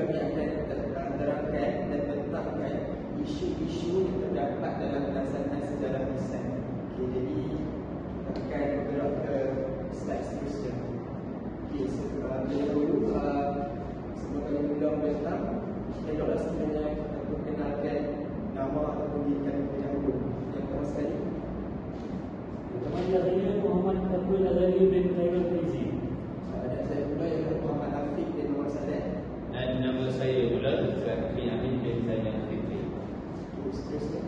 kami akan terangkan dan bentangkan isu-isu yang terdapat dalam pelaksanaan sejarah lisan. Jadi kita akan bergerak ke slide seterusnya. Dulu sebelum kami mula membentang, eloklah sebenarnya kita perkenalkan nama ataupun diri kami terlebih dahulu. Yang pertama sekali, Saya Muhammad Abdul Azali bin Khairul Faizi. dan saya pula ialah Muhammad Afiq bin Muhammad Saleh. Dan nama saya pula Zakri Amin bin Zainal Fikri. Seterusnya.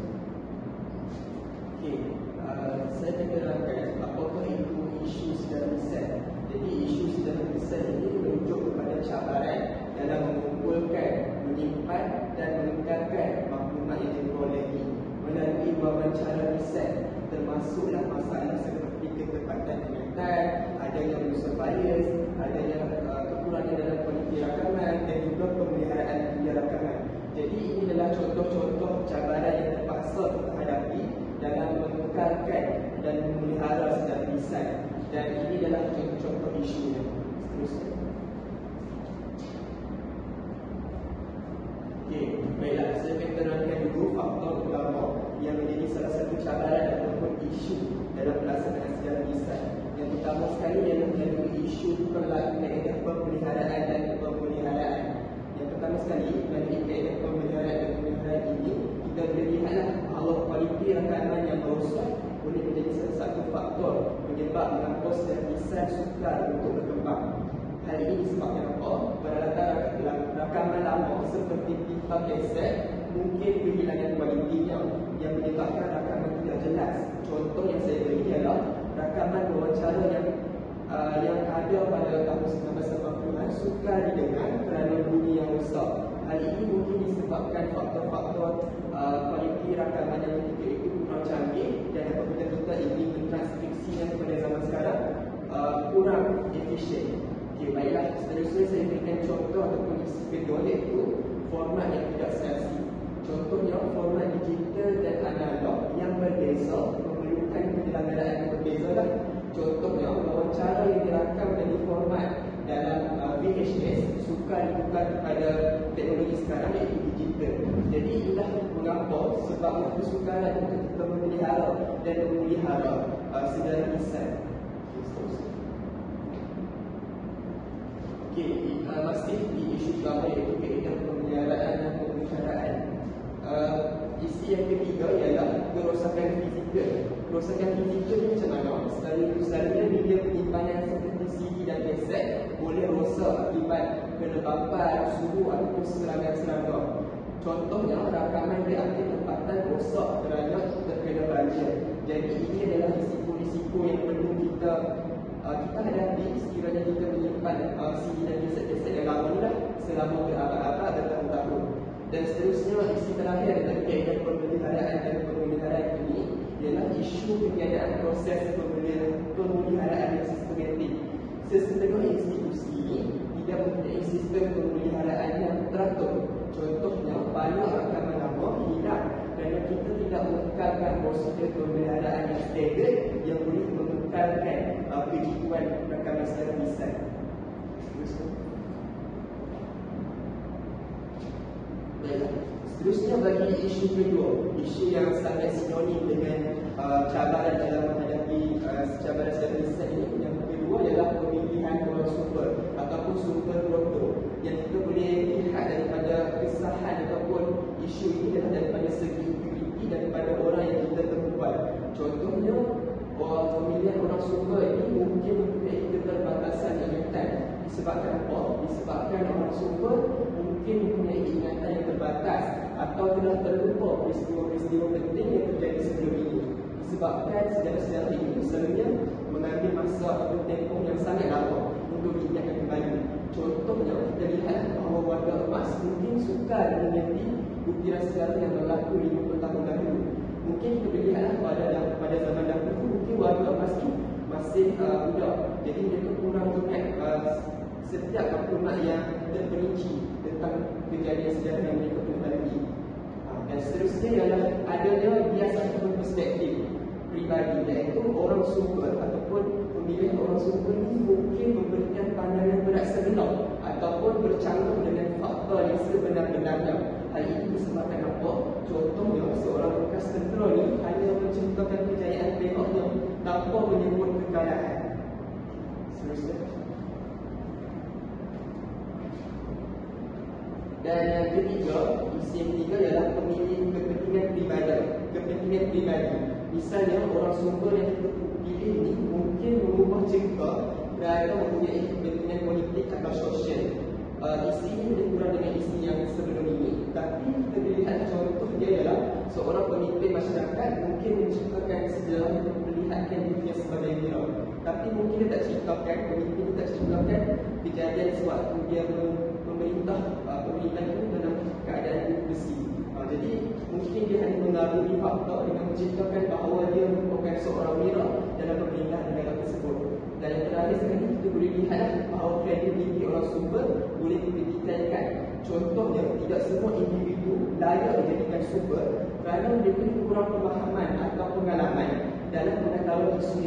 Saya akan terangkan apakah itu isu sejarah lisan. Jadi isu sejarah lisan ini merujuk kepada cabaran dalam mengumpulkan, menyimpan dan mengekalkan maklumat yang diperolehi melalui wawancara lisan, termasuklah masalah seperti ketepatan ingatan, adanya unsur bias, adanya kekurangan dalam kualiti rakaman dan juga pemeliharaan media rakaman. Jadi ini adalah contoh-contoh cabaran yang terpaksa kita hadapi dalam mengekalkan dan memelihara sejarah lisan, dan ini adalah contoh-contoh isunya. Seterusnya. Baiklah, saya akan terangkan dulu faktor utama yang menjadi salah satu cabaran ataupun isu dalam pelaksanaan sejarah lisan. Yang pertama sekali ialah melalui isu kaedah pemeliharaan dan pemeliharaan. Yang pertama sekali, melalui kaedah pemeliharaan dan pemeliharaan ini, kita boleh lihatlah bahawa kualiti rakaman yang merosak boleh menjadi salah satu faktor menyebabkan sejarah lisan sukar untuk berkembang. Hal ini disebabkan apa? Berlatar rakaman lama seperti pipa kaset mungkin kehilangan kualitinya yang menyebabkan rakaman tidak jelas. Contoh yang saya beri ialah rakaman wawancara yang ada pada tahun 1980-an sukar didengar kerana bunyi yang rosak. Hal ini mungkin disebabkan faktor-faktor kualiti rakaman yang ketika itu kurang canggih, dan apabila kita ingin mentranskripsinya kepada zaman sekarang kurang efisien. Baiklah, seterusnya saya berikan contoh ataupun isi kedua, iaitu format yang tidak serasi. Contohnya, format digital dan analog yang berbeza memerlukan penyelenggaraan yang berbeza lah. Contohnya, wawancara yang dirakam dari format dalam VHS sukar ditukar kepada teknologi sekarang, iaitu digital. Jadi inilah mengapa sebabnya kesukaran untuk kita memelihara dan memelihara sejarah lisan. Masih di isu utama, iaitu kaedah pemeliharaan dan pemeliharaan. Isi yang ketiga ialah kerosakan fizikal. Kerosakan fizikal ni macam mana? Selalunya media penyimpanan seperti CD dan kaset boleh rosak akibat kelembapan, suhu ataupun serangga-serangga. Contohnya, rakaman reaktif tempatan rosak kerana terkena banjir. Jadi ini adalah risiko-risiko yang perlu kita hadapi sekiranya kita menyimpan CD dan kaset-kaset yang lama ni lah selama berabad-abad dan tahun-tahun. Dan seterusnya, isi terakhir dari kaedah pemeliharaan dan pemeliharaan ini ialah isu ketiadaan proses pemeliharaan yang sistematik. Sesetengah institusi ini tidak mempunyai sistem pemeliharaan yang teratur. Contohnya, banyak rakaman lama hilang kerana kita tidak mengekalkan prosedur pemeliharaan yang standard yang boleh mengekalkan kejiduan rakaman secara lisan. Baiklah, seterusnya bagi isu kedua, isu yang sangat sinonim dengan cabaran dalam menghadapi cabaran secara lisan ini. Yang kedua ialah pemilihan orang sumber ataupun sumber proto. Yang kita boleh lihat daripada kesahan ataupun isu ini adalah daripada segi integriti daripada orang yang kita terbual. Contohnya, pemilihan orang sumber ini mungkin mempunyai keterbatasan ingatan. Disebabkan apa? Disebabkan orang sumber mungkin mempunyai ingatan yang terbatas atau telah terlupa peristiwa-peristiwa penting yang terjadi sebelum ini. Disebabkan sejarah-sejarah ini selalunya mengambil masa atau tempoh yang sangat lama untuk diingatkan kembali. Contohnya, kita lihat bahawa warga emas mungkin sukar mengerti butiran sejarah yang berlaku 50 tahun dahulu. Mungkin kita lihatlah pada zaman dahulu mungkin warga emas ini masih muda. Jadi mereka kurang ingat setiap maklumat yang terperinci tentang kejadian sejarah yang mereka pernah lalui. Dan seterusnya ialah adanya bias ataupun perspektif pribadi, iaitu orang sumber ataupun pemilihan orang sumber ini mungkin memberikan pandangan berat sebelah ataupun bercanggah dengan fakta fakta yang sebenar-benarnya. Hal ini disebabkan apa? Contohnya, seorang bekas tentera ni hanya menceritakan kejayaan pihaknya tanpa menyebut kekalahan. Seterusnya. Dan yang ketiga, isi yang ketiga ialah pemilih kepentingan pribadi. Misalnya, orang sumber yang kita pilih ni mungkin mengubah cerita kerana mempunyai kepentingan politik atau sosial. Isi ini lebih kurang dengan isi yang sebelum ini. Tapi kita lihat contoh dia ialah seorang pemimpin masyarakat mungkin menceritakan sejarah yang memperlihatkan dirinya sebagai hero. Tapi mungkin dia tak ceritakan, pemimpin tak ceritakan kejadian sewaktu dia memerintah pemerintahan itu dalam keadaan besi. Jadi mungkin dia hanya mengarungi fakta dengan menceritakan bahawa dia merupakan seorang hero dalam pemerintahan negara tersebut. Dan yang terakhir sekali, kita boleh lihat bahawa kredibiliti orang sumber boleh ditingkatkan. Contohnya, tidak semua individu layak dijadikan sumber kerana mereka kurang pemahaman atau pengalaman dalam mengetahui isu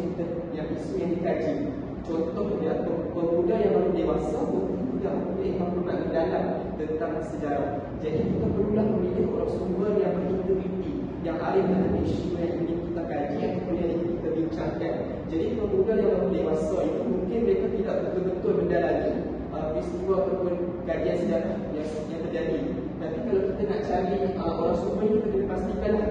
yang dikaji. Contohnya, pemuda yang baru dewasa mungkin tidak mempunyai maklumat mendalam tentang sejarah. Jadi kita perlulah memilih orang sumber yang berintegriti, yang arif dalam isu yang ingin kita kaji ataupun yang ingin kita bincangkan. Jadi pemuda yang baru dewasa itu mungkin mereka tidak betul-betul mendalami peristiwa ataupun kajian sejarah yang terjadi. Tapi kalau kita nak cari orang sumber ini, kita kena pastikanlah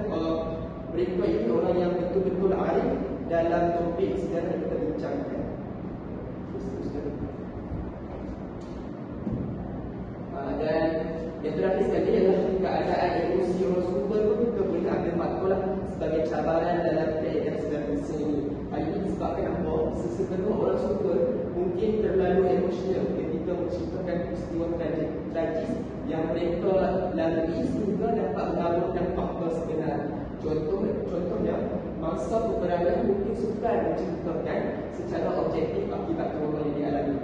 mereka ini orang yang betul-betul arif dalam topik sejarah yang kita bincangkan. Dan yang terakhir sekali adalah keadaan emosi orang sumber pun kita boleh ambil faktor sebagai cabaran dalam keadaan sejarah ini. Hal ini disebabkan apa? Sesetengah orang sumber mungkin terlalu emosional ketika menceritakan peristiwa tragis yang mereka lalui sehingga dapat melalukan fakta sebenar. Contohnya, masa peperangan mungkin sukar menceritakan secara objektif akibat trauma yang dialami.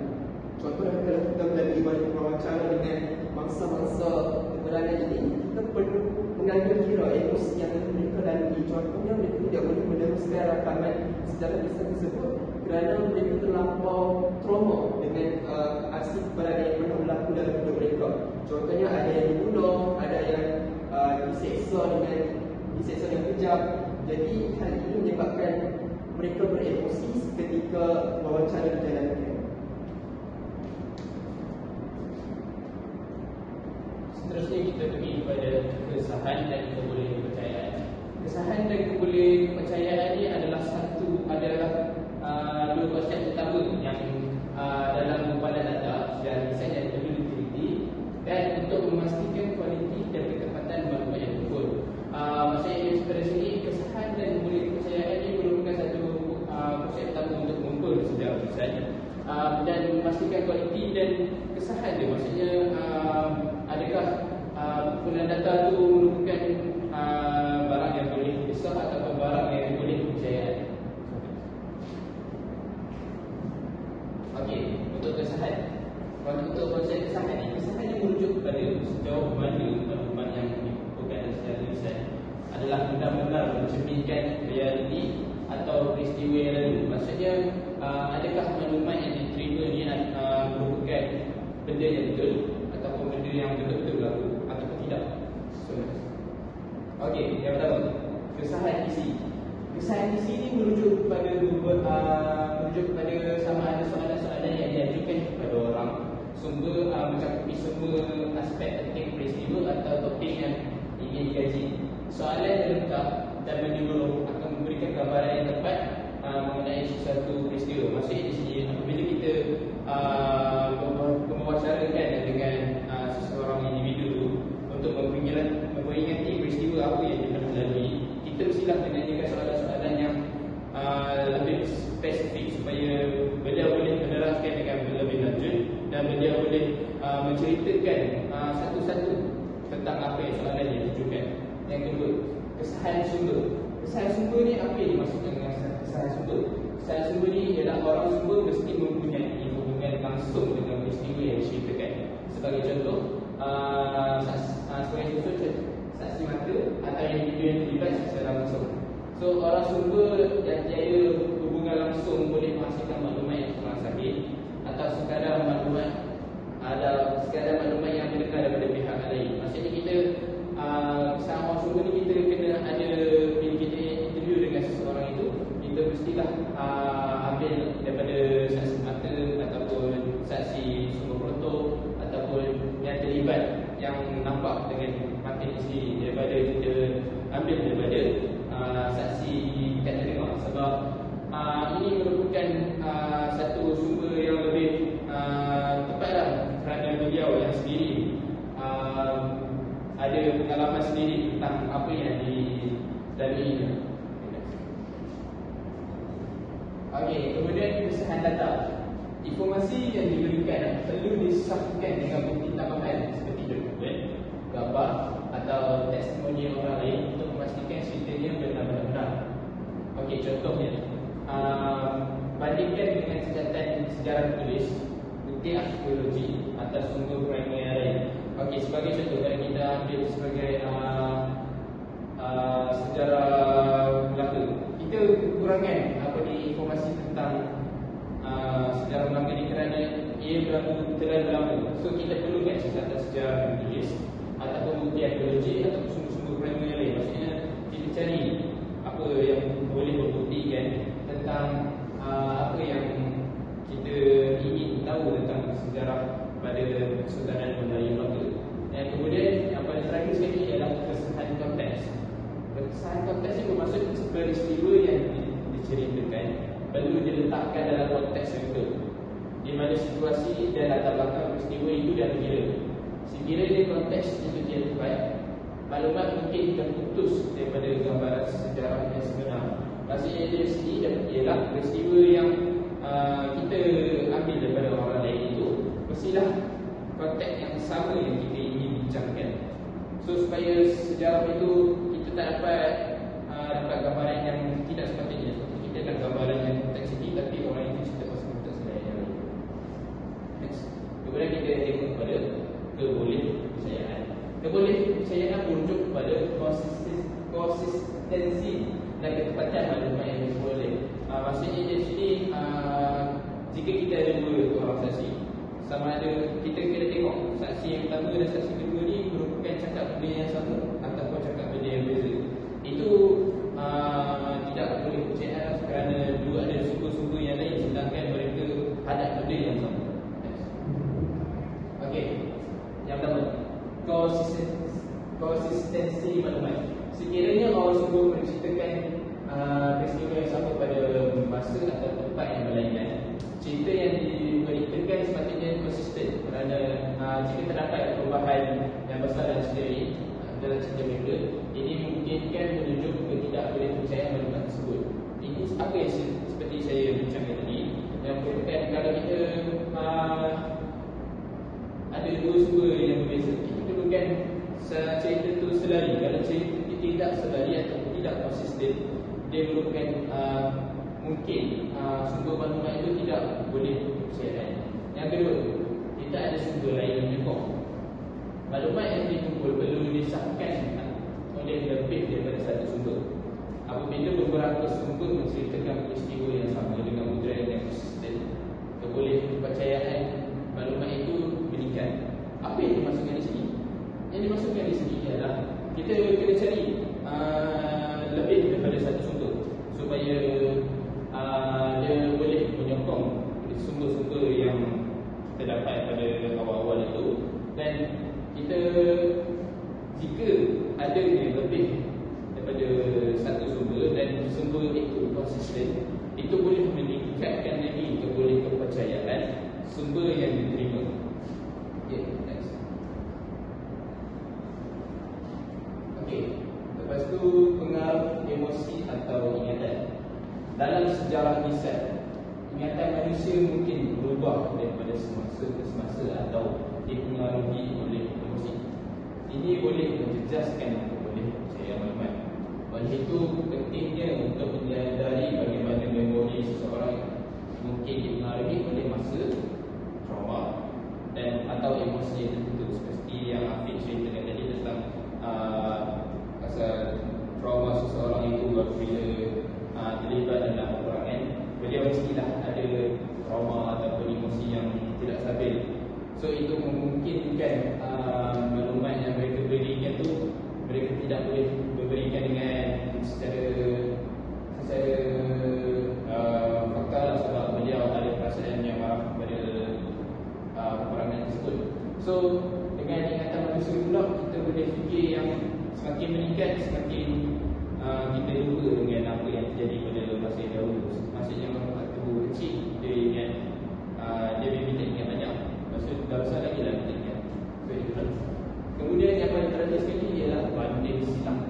Contohnya, kalau kita melalui banyak wawancara dengan mangsa-mangsa peperangan ini, kita perlu mengambil kira emosi yang mereka lalui. Contohnya, mereka tidak boleh meneruskan rakaman sejarah kisah tersebut kerana mereka terlampau trauma dengan aksi peperangan yang pernah berlaku dalam hidup mereka. Contohnya, ada yang dibunuh, ada yang diseksa yang kejam. Jadi, hal ini menyebabkan mereka beremosi ketika wawancara dijalankan. Seterusnya kita pergi kepada kesahan dan kebolehan kepercayaan. Kesahan dan kebolehan kepercayaan ini adalah dua konsep utama yang dalam gumpalan data sejarah riset dan teliti, dan untuk memastikan kualiti dan ketepatan maklumat yang betul. Maksudnya pada sini kesahan dan kebolehan kepercayaan ini merupakan satu konsep utama untuk mengukur sejarah riset dan memastikan kualiti dan kesahan dia. Maksudnya adakah penggunaan data itu merupakan barang yang boleh disah atau barang yang boleh dipercayai. Okey, untuk kesahan. Untuk konsep kesahan ini merujuk kepada sejauh mana maklumat yang dikumpulkan secara riset adalah benar-benar mencerminkan realiti atau peristiwa yang lalu. Maksudnya adakah maklumat yang diterima ni merupakan benda yang betul ataupun benda yang betul-betul berlaku ataupun tidak. Okey, yang pertama, kesahan isi. Kesahan isi ini merujuk kepada sama ada soalan-soalan yang diajukan kepada orang sumber mencakupi semua aspek penting peristiwa atau topik yang ingin dikaji. Soalan yang lengkap dan menyeluruh akan memberikan gambaran yang tepat mengenai sesuatu peristiwa. Maksudnya di sini apabila kita mewawancarakan dengan seseorang individu untuk memperingat peristiwa apa yang dia pernah lalui, kita mestilah menanyakan soalan-soalan yang lebih spesifik supaya beliau boleh menerangkan dengan lebih lanjut dan beliau boleh menceritakan satu-satu tentang apa yang soalan yang ditujukan. Yang kedua, kesahan sumber. Kesahan sumber ni apa yang dimaksudkan dengan kesahan sumber? Kesahan sumber ni ialah orang sumber mesti mempunyai hubungan langsung dengan peristiwa yang diceritakan. Sebagai contoh, sebagai contoh saksi mata atau individu yang terlibat secara langsung. So, orang sumber yang tiada hubungan langsung boleh menghasilkan maklumat yang kurang sahih atau sekadar maklumat yang mendengar daripada yang nampak dengan mata sendiri daripada kita ambil daripada saksi kita tengok. Sebab ini merupakan satu sumber yang lebih tepatlah kerana beliau yang sendiri ada pengalaman sendiri tentang apa yang dilalui. Okey, kemudian kesusahan data. Informasi yang diberikan perlu disahkan dengan bukti tambahan seperti dokumen, gambar atau testimoni orang lain untuk memastikan ceritanya benar-benar. Okey, contohnya bandingkan dengan catatan sejarah tulis, bukti arkeologi atau sumber primary yang lain. Okey, sebagai contoh, kalau kita ambil sebagai sejarah Melaka, kita kekurangan informasi tentang sejarah Melaka ni kerana ia berlaku terlalu lama. So kita perlukan catatan sejarah tulis ataupun bukti arkeologi ataupun sumber-sumber primary yang lain. Maksudnya kita cari apa yang boleh membuktikan tentang apa yang kita ingin tahu tentang sejarah pada Kesultanan Melayu Melaka. Dan kemudian yang paling terakhir sekali ialah kesahihan konteks. Kesahihan konteks ini bermaksud peristiwa yang diceritakan perlu diletakkan dalam konteks yang betul, di mana situasi dan latar belakang peristiwa itu dah dikira. Sekiranya konteks itu tidak tepat, maklumat mungkin terputus daripada gambaran sejarah yang sebenar. Maksudnya dari sini ialah peristiwa yang kita ambil daripada orang lain itu mestilah konteks yang sama yang kita ingin bincangkan. So supaya sejarah itu kita tak dapat gambaran yang tidak sepatutnya. Kita nak gambaran yang konteks ini tapi orang itu cerita pasal konteks lain. Next. Kemudian kita tengok kepada kebolehpercayaan. Kebolehpercayaan merujuk kepada konsistensi dan ketepatan maklumat yang diperoleh. Maksudnya di sini jika kita ada dua orang saksi, sama ada kita kena tengok saksi yang pertama dan saksi kedua ni merupakan cakap benda yang sama ataupun cakap benda yang berbeza. Itu tidak boleh percaya kerana dua ada sumber-sumber yang lain sedangkan mereka hadap benda yang sama. Okey, yang pertama, konsistensi maklumat. Sekiranya orang sumber menceritakan peristiwa yang sama pada masa atau tempat yang berlainan, cerita yang diberitakan sepatutnya konsisten kerana jika terdapat perubahan yang besar dalam cerita mereka, ini memungkinkan menunjuk tidak boleh percaya maklumat tersebut. Ini apa yang seperti saya bincangkan tadi, yang merupakan kalau kita ada dua sumber yang berbeza, kita perlukan cerita itu selari. Kalau cerita itu tidak selari atau tidak konsisten, dia merupakan mungkin sumber maklumat itu tidak boleh dipercayai. Yang kedua, kita ada sumber lain yang menyokong. Maklumat yang dikumpul perlu disahkan oleh lebih daripada satu sumber. Apabila beberapa sumber menceritakan peristiwa yang sama dengan budaya yang konsisten, kebolehpercayaan maklumat itu meningkat. Apa yang dimaksudkan di sini? Yang dimaksudkan di sini ialah kita kena cari lebih daripada satu sumber supaya dia boleh menyokong sumber-sumber yang terdapat pada awal-awal itu. Dan kita jika ada lebih daripada satu sumber dan sumber itu konsisten, itu boleh meningkatkan lagi kebolehpercayaan sumber yang diterima. Okay, next. Okay, lepas tu pengaruh emosi atau ingatan. Dalam sejarah lisan, ingatan manusia mungkin berubah daripada semasa ke semasa atau dipengaruhi oleh emosi. Ini boleh menjejaskan kebolehpercayaan maklumat. Oleh itu, pentingnya untuk menyadari bagaimana memori seseorang mungkin dipengaruhi oleh masa, trauma dan atau emosi tertentu. Seperti yang Afiq ceritakan tadi tentang pasal trauma seseorang itu apabila terlibat dalam peperangan, beliau mestilah ada trauma ataupun emosi yang tidak stabil. So itu memungkinkan maklumat yang mereka berikan tu mereka tidak boleh memberikan dengan secara fakta lah, sebab beliau ada perasaan yang marah kepada peperangan tersebut. So dengan ingatan manusia boleh fikir yang semakin meningkat, semakin kita lupa dengan apa yang terjadi pada masa yang dahulu. Maksudnya waktu kecil kita ingat, dia memang tak ingat banyak. Maksud dah besar lagi lah kita ingat. So itu lah. Kemudian yang paling terakhir sekali ialah banding silang.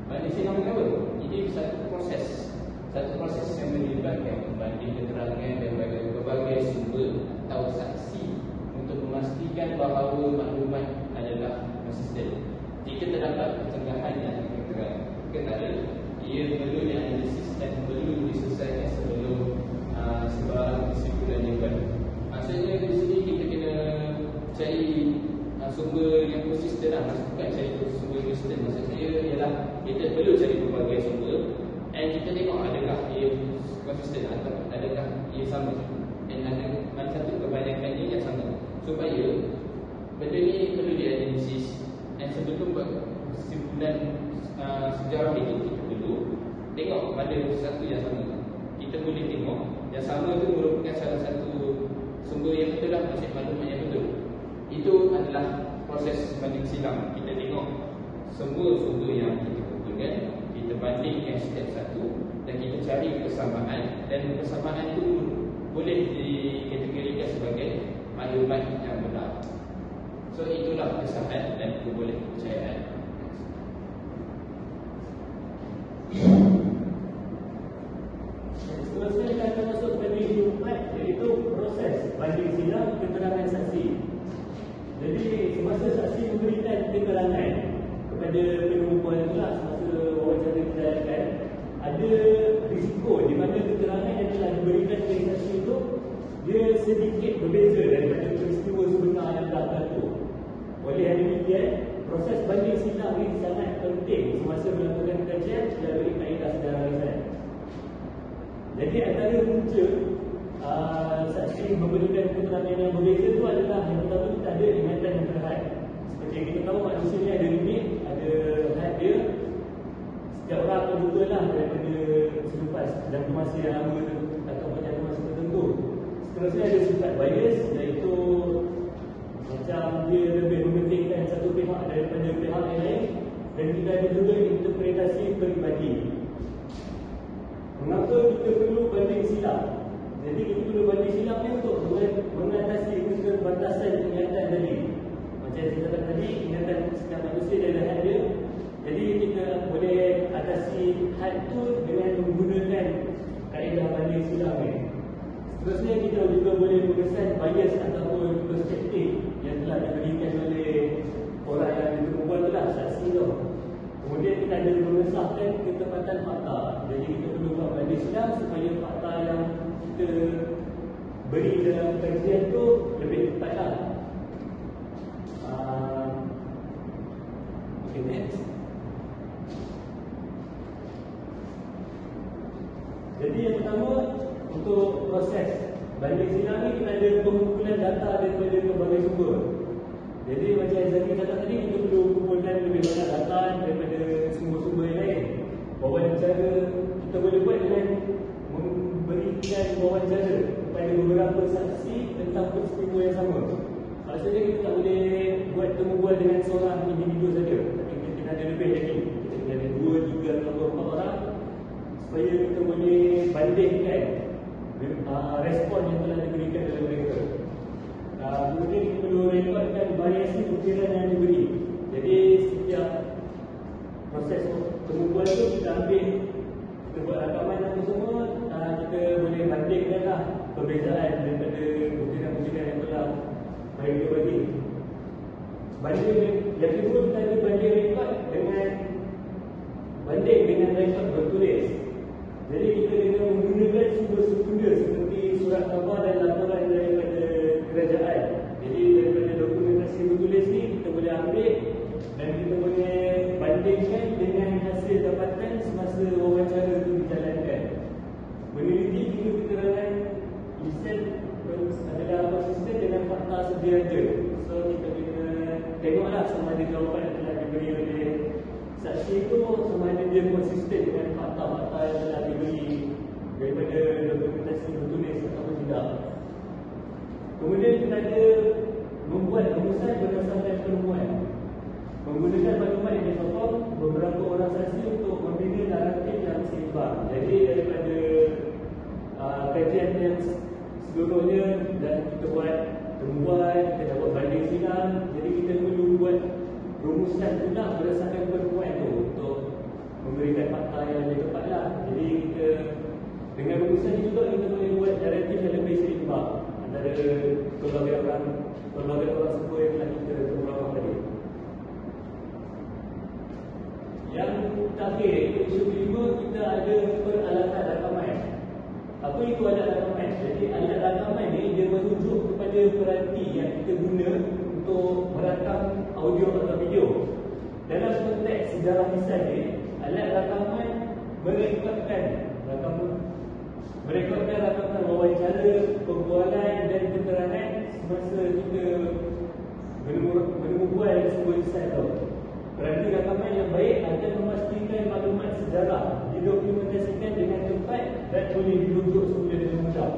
Banding silang ni apa? Ini satu proses yang melibatkan membanding keterangan daripada berbagai sumber atau saksi untuk memastikan bahawa maklumat adalah konsisten. Jika terdapat kecanggahan yang ketara, ia perlu dianalisis dan perlu diselesaikan sebelum sebarang kesimpulan yang baru. Maksudnya di sini kita kena cari sumber yang konsisten lah. Maksud bukan cari sumber yang konsisten. Maksud saya ialah kita perlu cari berbagai sumber dan kita tengok adakah ia konsisten atau adakah ia sama, dan ada mana satu kebanyakannya yang sama, supaya benda ni perlu dianalisis. Dan sebelum buat kesimpulan sejarah itu, kita perlu tengok pada satu yang sama. Kita boleh tengok yang sama itu merupakan salah satu sumber yang betul lah, maksud maklumat yang betul. Itu adalah proses banding silang. Kita tengok semua sumber yang kita kumpulkan, kita bandingkan setiap satu dan kita cari persamaan, dan persamaan itu boleh dikategorikan sebagai maklumat yang benar. So itulah kesahan dan keboleh kepercayaan. Seterusnya kita akan masuk pada isu 4, iaitu proses banding silang keterangan saksi. Jadi semasa saksi memberikan keterangan kepada penumpang itulah, semasa wawancara kita ada risiko di mana keterangan yang telah diberikan oleh saksi itu dia sedikit berbeza daripada peristiwa sebenar yang telah berlaku. Oleh demikian, proses banding silang ini sangat penting semasa melakukan kajian melalui kaedah sejarah lisan. Jadi antara punca saksi memberikan keterangan yang berbeza itu adalah yang pertama, kita ada ingatan yang terhad. Seperti yang kita tahu, manusia ni ada limit, ada had dia. Setiap orang akan lupa lah daripada selepas jangka masa yang lama ataupun jangka masa tertentu. Seterusnya ada sifat bias, iaitu macam dia lebih mementingkan satu pihak daripada pihak yang lain. Dan kita ada juga interpretasi peribadi. Mengapa kita perlu banding silang? Jadi kita perlu banding silang ni untuk mengatasi keterbatasan ingatan tadi. Macam saya katakan tadi, ingatan setiap manusia dia ada had dia. Jadi kita boleh atasi had tu dengan menggunakan kaedah banding silang ni. Seterusnya kita juga boleh mengesan bias ataupun perspektif yang telah diberikan oleh orang yang ditemukan tu lah, saksi tu. Kemudian kita ada mengesahkan ketepatan fakta. Jadi kita perlu buat banding silang supaya fakta yang kita beri dalam kajian tu lebih tepat lah. Okay, next. Jadi yang pertama, untuk proses banding silang ni kita ada pengumpulan data daripada berbagai sumber. Jadi macam Zaki kata tadi, kita perlu kumpulkan lebih banyak data daripada sumber-sumber yang lain. Wawancara kita boleh buat dengan memberikan wawancara kepada beberapa saksi tentang peristiwa yang sama. Maksudnya kita tak boleh buat temubual dengan seorang individu saja, tapi kita ada lebih lagi. Kita kena ada 2, 3 atau 4 orang supaya kita boleh bandingkan respon yang telah diberikan oleh mereka. Kemudian kita perlu rekodkan variasi ukiran yang diberi. Jadi setiap proses temubual itu kita ambil, kita buat rakaman apa semua, kita boleh bandingkanlah perbezaan daripada ukiran-ukiran yang telah mereka bagi. Banding yang kedua, kita ada banding rekod dengan rekod bertulis. Jadi kita dengan menggunakan sumber sekunder seperti surat khabar dan laporan daripada kerajaan. Jadi daripada dokumentasi bertulis ni kita boleh ambil dan kita boleh bandingkan dengan hasil dapatan semasa wawancara itu dijalankan. Meneliti jika keterangan lisan adalah konsisten dengan fakta sedia ada. So kita kena tengoklah sama ada jawapan yang telah diberi oleh saksi itu sama ada dia konsisten dengan fakta-fakta yang telah diberi daripada dokumentasi bertulis atau tidak. Kemudian kita ada membuat rumusan berdasarkan penemuan. Menggunakan keputusan tu lah berdasarkan pertemuan tu untuk memberikan fakta yang lebih tepat lah. Jadi kita dengan keputusan ni juga kita boleh buat naratif yang lebih seimbang antara pelbagai orang semua yang telah kita temukan tadi. Yang terakhir, isu kelima, kita ada peralatan rakaman. Apa itu alat rakaman? Jadi alat rakaman ni dia merujuk kepada peranti yang kita guna untuk merakam audio atau video. Dalam konteks sejarah lisan ni, alat rakaman merekodkan rakaman wawancara, perbualan dan keterangan semasa kita berbual sebuah lisan tu. Peranti rakaman yang baik akan memastikan maklumat sejarah didokumentasikan dengan tepat dan boleh dirujuk semula dengan mudah.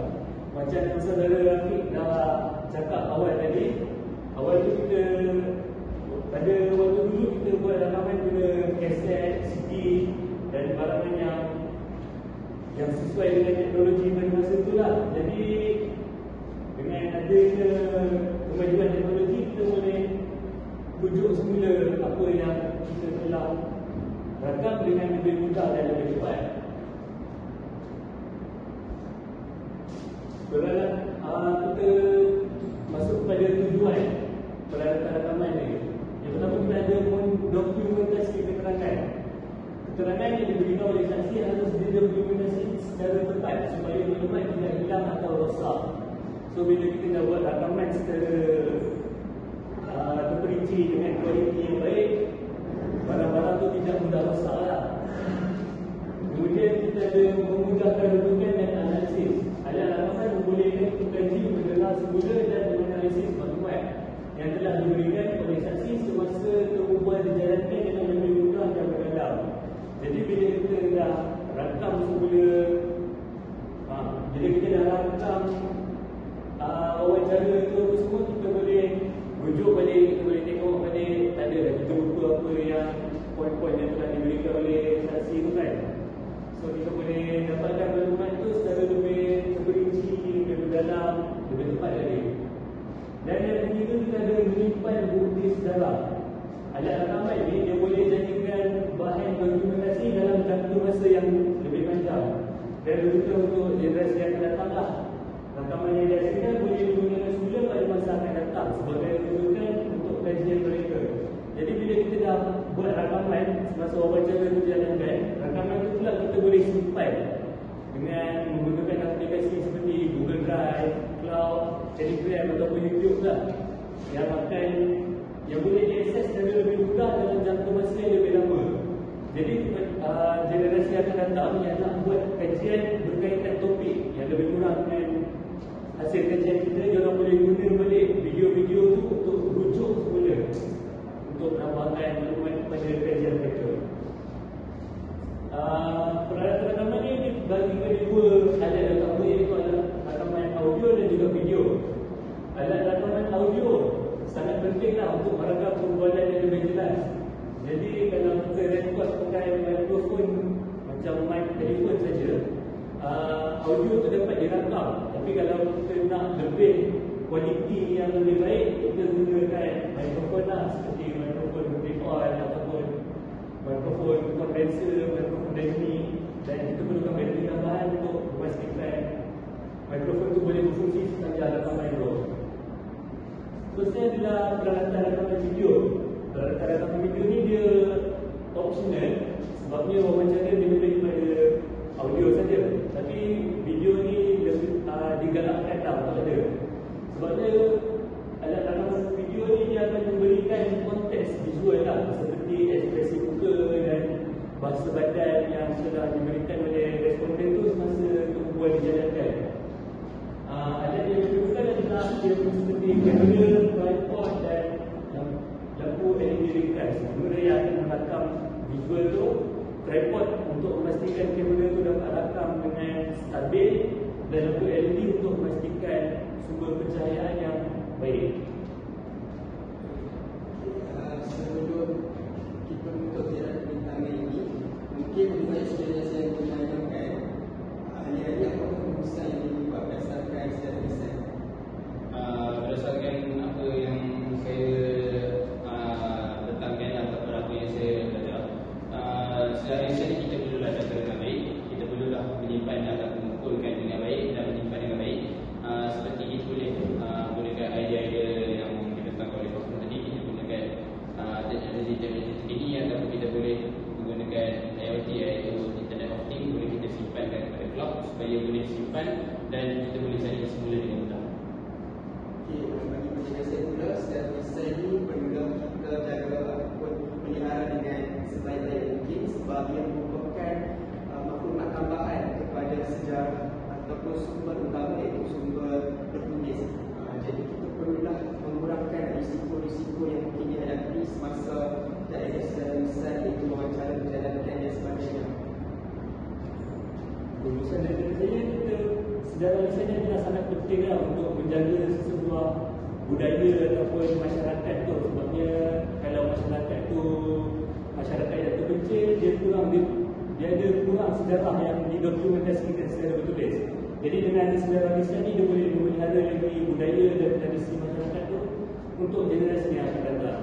Macam yang saudara Rafiq dah cakap awal tadi, awal tu kita pada waktu dulu kita buat rakaman guna kaset, CD dan barangan yang sesuai dengan teknologi pada masa tu lah. Jadi dengan adanya kemajuan teknologi, kita boleh rujuk semula apa yang kita telah rakam dengan lebih mudah dan lebih cepat. Kita masuk kepada tujuan peralatan rakaman ni. Yang pertama, kita ada dokumentasi keterangan. Keterangan yang diberikan oleh saksi harus didokumentasi secara tepat supaya maklumat tidak hilang atau rosak. So bila kita dah buat rakaman secara terperinci dengan kualiti yang baik, barang-barang tu tidak mudah rosak lah. Kemudian kita ada memudahkan rujukan dan analisis. Alat rakaman membolehkan pengkaji mendengar semula dan menganalisis maklumat yang telah diberikan oleh saksi semasa perbualan dijalankan dengan lebih mudah dan mendalam. Jadi bila kita dah rakam semula, bila kita dah rakam wawancara tu apa semua, kita boleh rujuk balik, kita boleh tengok balik, tak ada dah kita lupa apa yang poin-poin yang telah diberikan oleh saksi tu kan. So kita boleh dapatkan maklumat tu secara lebih terperinci, lebih mendalam, lebih tepat lagi. Dan yang ketiga, kita ada menyimpan bukti sejarah. Alat rakaman ni dia boleh jadikan bahan dokumentasi dalam jangka masa yang lebih panjang dan berusaha untuk generasi yang akan datang lah. Rakaman yang dihasilkan boleh digunakan semula pada masa akan datang sebagai rujukan untuk kajian mereka. Jadi bila kita dah buat rakaman semasa wawancara itu dijalankan, rakaman itu pula kita boleh simpan dengan menggunakan aplikasi seperti Google Drive, Cloud, Telegram ataupun YouTube lah, yang boleh diakses secara lebih mudah dalam jangka masa yang lebih lama. Jadi generasi yang akan datang yang nak buat kajian berkaitan topik yang lebih kurang dengan hasil kajian kita, dia boleh guna balik video-video tu untuk rujuk semula untuk menambahkan maklumat kepada kajian mereka. Peralatan rakaman ni dibagi kepada dua alat utama, iaitu alat rakaman audio dan juga video. Alat rakaman audio sangat pentinglah untuk merakam perbualan yang lebih jelas. Jadi kalau kita rekod pakai mikrofon macam mic telefon saja, audio tu dapat dirakam. Tapi kalau kita nak lebih kualiti yang lebih baik, kita gunakan mikrofon lah, seperti mikrofon clip-on ataupun mikrofon kondenser, mikrofon dynamic, dan kita perlukan bateri tambahan untuk memastikan mikrofon tu boleh berfungsi sepanjang rakaman itu. Terusnya adalah peralatan rakaman video. Peralatan rakaman video ni dia optional, sebabnya wawancara dia lebih daripada audio saja. Tapi video ni digalakkan tak untuk ada. Sebabnya alat rakaman video ni dia akan memberikan konteks visual lah, seperti ekspresi muka dan bahasa badan yang telah diberikan oleh responden tu semasa perbualan dijalankan. Alat yang diperlukan adalah dia seperti kamera, tripod dan lampu LED ringkas. Kamera yang akan merakam visual tu, tripod untuk memastikan kamera tu dapat rakam dengan stabil, dan lampu LED untuk memastikan sumber pencahayaan yang baik. Sebelum kita menutup siaran bintang ini, mungkin banyak sebenarnya saya menanyakan ahli-ahli apa keputusan yang dibuat berdasarkan sejarah lisan? Berdasarkan apa yang saya letakkan ataupun simpan dan kita boleh cari semula dengan mudah. Okey, bagi pendengar saya pula, secara desain ni perlulah kita jaga ataupun pelihara dengan sebaik-baik mungkin sebab ia merupakan maklumat tambahan kepada sejarah ataupun sumber utama iaitu sumber bertulis. Jadi kita perlulah mengurangkan risiko-risiko yang mungkin dihadapi semasa daerah secara lisan iaitu wawancara berjalankan dan sebagainya. Urusan daripada saya, kita sejarah lisan ni adalah sangat penting lah untuk menjaga sesebuah budaya ataupun masyarakat tu. Sebabnya kalau masyarakat tu masyarakat yang terpencil, dia ada kurang sejarah yang didokumentasikan secara bertulis. Jadi dengan sejarah lisan ni dia boleh memelihara lagi budaya dan tradisi masyarakat tu untuk generasi yang akan datang.